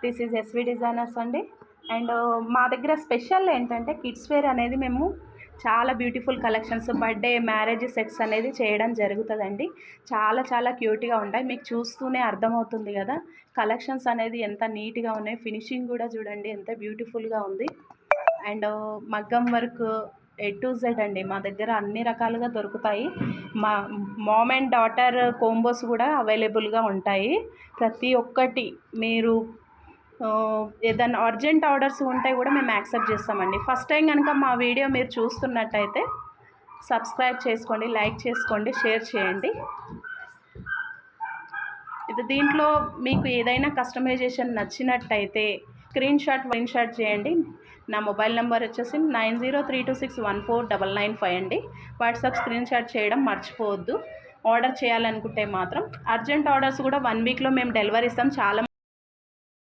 This is SV designers అండి. And మా దగ్గర స్పెషల్ ఏంటంటే కిడ్స్ వేర్ అనేది మేము చాలా beautiful collections, birthday, marriage sets అనేది చేయడం జరుగుతుందండి. చాలా చాలా క్యూట్గా ఉంటాయి, మీకు చూస్తూనే అర్థమవుతుంది కదా కలెక్షన్స్ అనేది ఎంత నీట్గా ఉన్నాయి. ఫినిషింగ్ కూడా చూడండి ఎంత బ్యూటిఫుల్గా ఉంది. అండ్ మగ్గం వర్క్ టు జెడ్ అండి, మా దగ్గర అన్ని రకాలుగా దొరుకుతాయి. మా మామ్ అండ్ డాటర్ కోంబోస్ కూడా అవైలబుల్గా ఉంటాయి. ప్రతి ఒక్కటి మీరు ఏదైనా అర్జెంట్ ఆర్డర్స్ ఉంటే కూడా మేము యాక్సెప్ట్ చేస్తామండి. ఫస్ట్ టైం కనుక మా వీడియో మీరు చూస్తున్నట్టయితే సబ్స్క్రైబ్ చేసుకోండి, లైక్ చేసుకోండి, షేర్ చేయండి. దీంట్లో మీకు ఏదైనా కస్టమైజేషన్ నచ్చినట్టయితే స్క్రీన్ షాట్ చేయండి. నా మొబైల్ నెంబర్ వచ్చేసి 9032614995 అండి. వాట్సాప్ స్క్రీన్ షాట్ చేయడం మర్చిపోవద్దు. ఆర్డర్ చేయాలనుకుంటే మాత్రం అర్జెంట్ ఆర్డర్స్ కూడా 1 వీక్లో మేము డెలివరీ ఇస్తాం. చాలా